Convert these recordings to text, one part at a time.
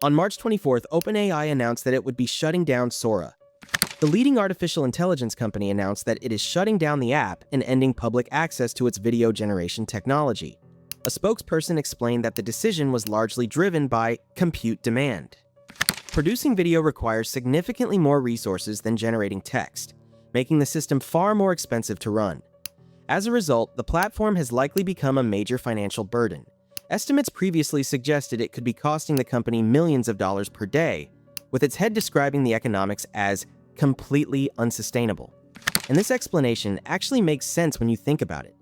On March 24th, OpenAI announced that it would be shutting down Sora. The leading artificial intelligence company announced that it is shutting down the app and ending public access to its video generation technology. A spokesperson explained that the decision was largely driven by compute demand. Producing video requires significantly more resources than generating text, making the system far more expensive to run. As a result, the platform has likely become a major financial burden. Estimates previously suggested it could be costing the company millions of dollars per day, with its head describing the economics as completely unsustainable. And this explanation actually makes sense when you think about it.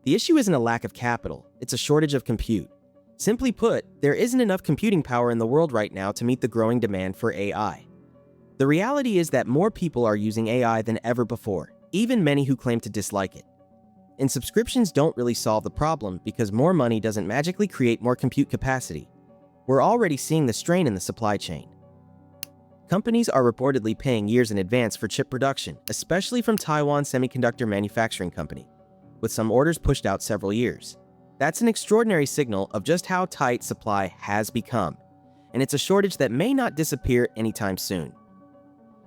The issue isn't a lack of capital, it's a shortage of compute. Simply put, there isn't enough computing power in the world right now to meet the growing demand for AI. The reality is that more people are using AI than ever before, even many who claim to dislike it. And subscriptions don't really solve the problem because more money doesn't magically create more compute capacity. We're already seeing the strain in the supply chain. Companies are reportedly paying years in advance for chip production, especially from Taiwan Semiconductor Manufacturing Company, with some orders pushed out several years. That's an extraordinary signal of just how tight supply has become, and it's a shortage that may not disappear anytime soon.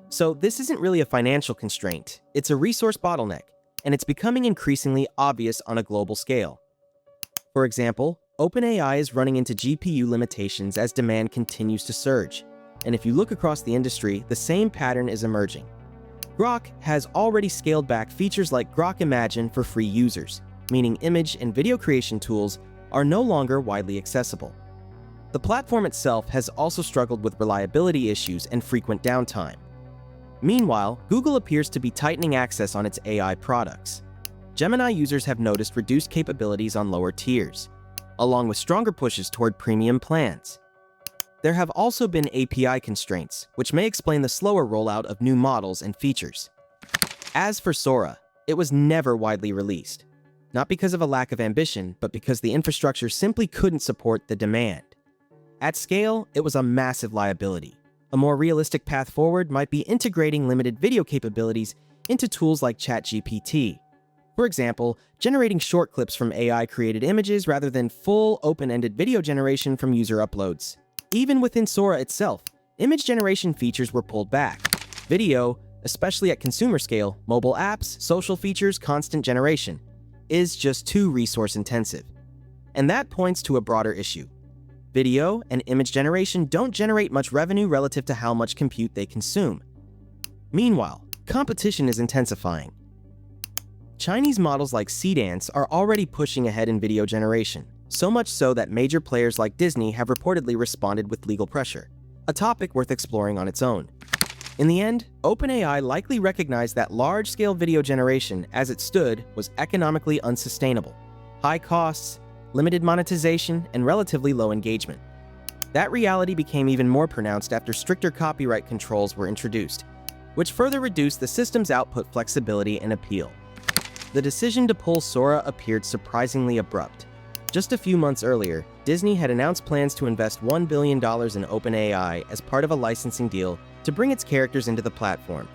So this isn't really a financial constraint, it's a resource bottleneck, and it's becoming increasingly obvious on a global scale. For example, OpenAI is running into GPU limitations as demand continues to surge, and if you look across the industry, the same pattern is emerging. Grok has already scaled back features like Grok Imagine for free users, meaning image and video creation tools are no longer widely accessible. The platform itself has also struggled with reliability issues and frequent downtime. Meanwhile, Google appears to be tightening access on its AI products. Gemini users have noticed reduced capabilities on lower tiers, along with stronger pushes toward premium plans. There have also been API constraints, which may explain the slower rollout of new models and features. As for Sora, it was never widely released, not because of a lack of ambition, but because the infrastructure simply couldn't support the demand. At scale, it was a massive liability. A more realistic path forward might be integrating limited video capabilities into tools like ChatGPT. For example, generating short clips from AI-created images rather than full open-ended video generation from user uploads. Even within Sora itself, image generation features were pulled back. Video, especially at consumer scale, mobile apps, social features, constant generation, is just too resource-intensive. And that points to a broader issue. Video and image generation don't generate much revenue relative to how much compute they consume. Meanwhile, competition is intensifying. Chinese models like Seedance are already pushing ahead in video generation, so much so that major players like Disney have reportedly responded with legal pressure, a topic worth exploring on its own. In the end, OpenAI likely recognized that large-scale video generation, as it stood, was economically unsustainable. High costs, limited monetization, and relatively low engagement. That reality became even more pronounced after stricter copyright controls were introduced, which further reduced the system's output flexibility and appeal. The decision to pull Sora appeared surprisingly abrupt. Just a few months earlier, Disney had announced plans to invest $1 billion in OpenAI as part of a licensing deal to bring its characters into the platform.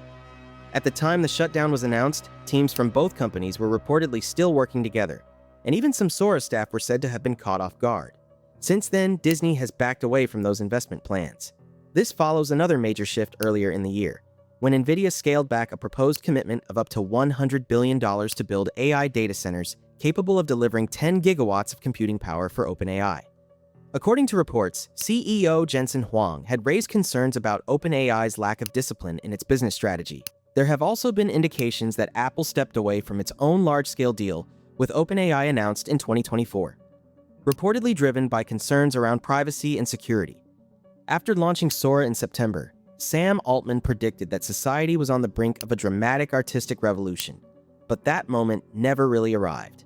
At the time the shutdown was announced, teams from both companies were reportedly still working together, and even some Sora staff were said to have been caught off guard. Since then, Disney has backed away from those investment plans. This follows another major shift earlier in the year, when NVIDIA scaled back a proposed commitment of up to $100 billion to build AI data centers capable of delivering 10 gigawatts of computing power for OpenAI. According to reports, CEO Jensen Huang had raised concerns about OpenAI's lack of discipline in its business strategy. There have also been indications that Apple stepped away from its own large-scale deal with OpenAI announced in 2024, reportedly driven by concerns around privacy and security. After launching Sora in September, Sam Altman predicted that society was on the brink of a dramatic artistic revolution, but that moment never really arrived.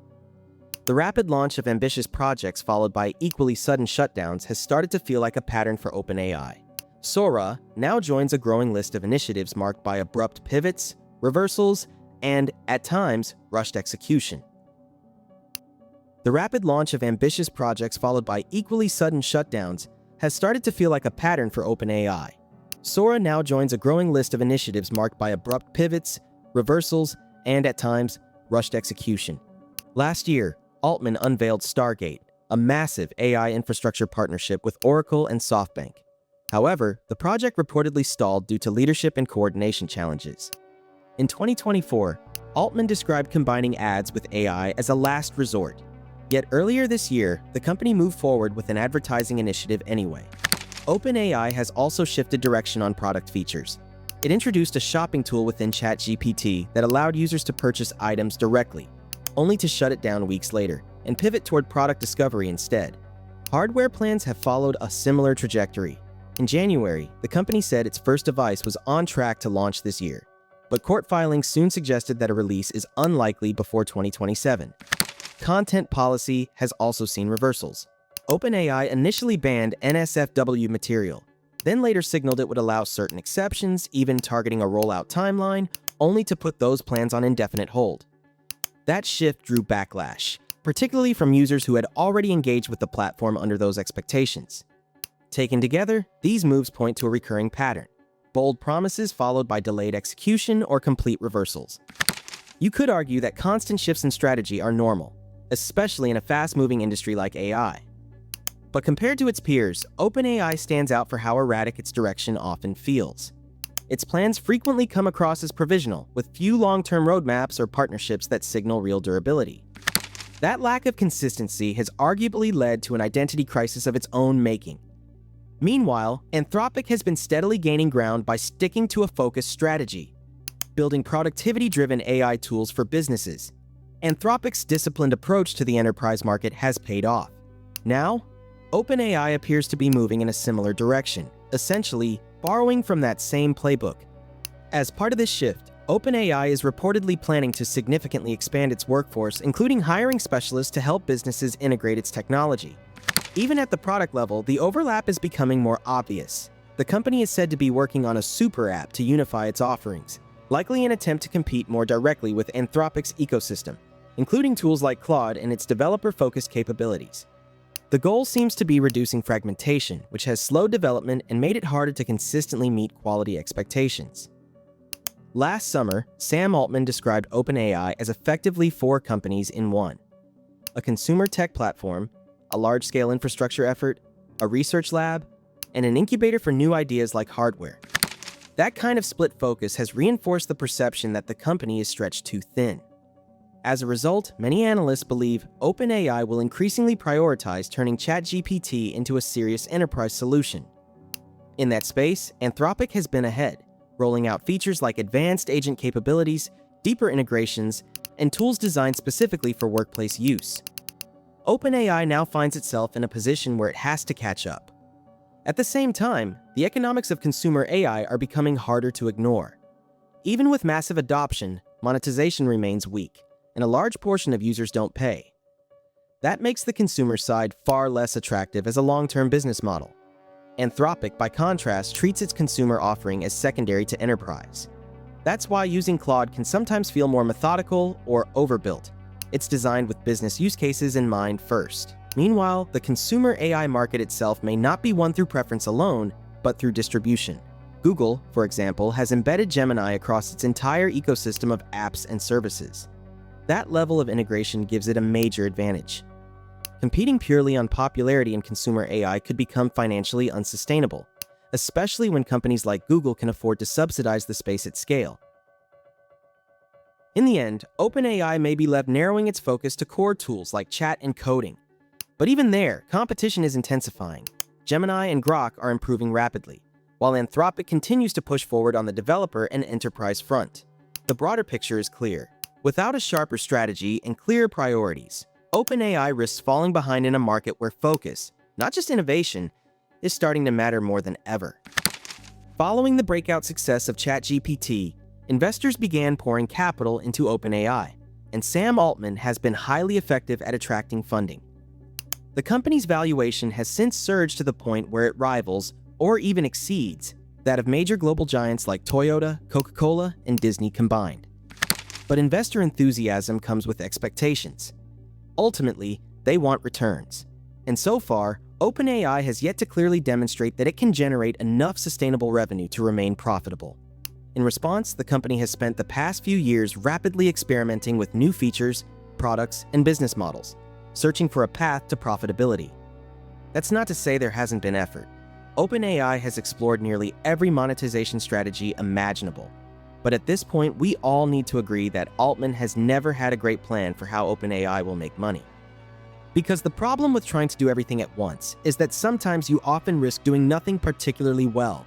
The rapid launch of ambitious projects followed by equally sudden shutdowns has started to feel like a pattern for OpenAI. Sora now joins a growing list of initiatives marked by abrupt pivots, reversals, and, at times, rushed execution. The rapid launch of ambitious projects followed by equally sudden shutdowns has started to feel like a pattern for OpenAI. Sora now joins a growing list of initiatives marked by abrupt pivots, reversals, and at times, rushed execution. Last year, Altman unveiled Stargate, a massive AI infrastructure partnership with Oracle and SoftBank. However, the project reportedly stalled due to leadership and coordination challenges. In 2024, Altman described combining ads with AI as a last resort. Yet earlier this year, the company moved forward with an advertising initiative anyway. OpenAI has also shifted direction on product features. It introduced a shopping tool within ChatGPT that allowed users to purchase items directly, only to shut it down weeks later and pivot toward product discovery instead. Hardware plans have followed a similar trajectory. In January, the company said its first device was on track to launch this year, but court filings soon suggested that a release is unlikely before 2027. Content policy has also seen reversals. OpenAI initially banned NSFW material, then later signaled it would allow certain exceptions, even targeting a rollout timeline, only to put those plans on indefinite hold. That shift drew backlash, particularly from users who had already engaged with the platform under those expectations. Taken together, these moves point to a recurring pattern: bold promises followed by delayed execution or complete reversals. You could argue that constant shifts in strategy are normal, especially in a fast-moving industry like AI. But compared to its peers, OpenAI stands out for how erratic its direction often feels. Its plans frequently come across as provisional, with few long-term roadmaps or partnerships that signal real durability. That lack of consistency has arguably led to an identity crisis of its own making. Meanwhile, Anthropic has been steadily gaining ground by sticking to a focused strategy, building productivity-driven AI tools for businesses. Anthropic's disciplined approach to the enterprise market has paid off. Now, OpenAI appears to be moving in a similar direction, essentially borrowing from that same playbook. As part of this shift, OpenAI is reportedly planning to significantly expand its workforce, including hiring specialists to help businesses integrate its technology. Even at the product level, the overlap is becoming more obvious. The company is said to be working on a super app to unify its offerings, likely an attempt to compete more directly with Anthropic's ecosystem, including tools like Claude and its developer-focused capabilities. The goal seems to be reducing fragmentation, which has slowed development and made it harder to consistently meet quality expectations. Last summer, Sam Altman described OpenAI as effectively 4 companies in one: a consumer tech platform, a large-scale infrastructure effort, a research lab, and an incubator for new ideas like hardware. That kind of split focus has reinforced the perception that the company is stretched too thin. As a result, many analysts believe OpenAI will increasingly prioritize turning ChatGPT into a serious enterprise solution. In that space, Anthropic has been ahead, rolling out features like advanced agent capabilities, deeper integrations, and tools designed specifically for workplace use. OpenAI now finds itself in a position where it has to catch up. At the same time, the economics of consumer AI are becoming harder to ignore. Even with massive adoption, monetization remains weak, and a large portion of users don't pay. That makes the consumer side far less attractive as a long-term business model. Anthropic, by contrast, treats its consumer offering as secondary to enterprise. That's why using Claude can sometimes feel more methodical or overbuilt. It's designed with business use cases in mind first. Meanwhile, the consumer AI market itself may not be won through preference alone, but through distribution. Google, for example, has embedded Gemini across its entire ecosystem of apps and services. That level of integration gives it a major advantage. Competing purely on popularity in consumer AI could become financially unsustainable, especially when companies like Google can afford to subsidize the space at scale. In the end, OpenAI may be left narrowing its focus to core tools like chat and coding. But even there, competition is intensifying. Gemini and Grok are improving rapidly, while Anthropic continues to push forward on the developer and enterprise front. The broader picture is clear. Without a sharper strategy and clear priorities, OpenAI risks falling behind in a market where focus, not just innovation, is starting to matter more than ever. Following the breakout success of ChatGPT, investors began pouring capital into OpenAI, and Sam Altman has been highly effective at attracting funding. The company's valuation has since surged to the point where it rivals, or even exceeds, that of major global giants like Toyota, Coca-Cola, and Disney combined. But investor enthusiasm comes with expectations. Ultimately, they want returns. And so far, OpenAI has yet to clearly demonstrate that it can generate enough sustainable revenue to remain profitable. In response, the company has spent the past few years rapidly experimenting with new features, products, and business models, searching for a path to profitability. That's not to say there hasn't been effort. OpenAI has explored nearly every monetization strategy imaginable. But at this point, we all need to agree that Altman has never had a great plan for how OpenAI will make money. Because the problem with trying to do everything at once is that sometimes you often risk doing nothing particularly well,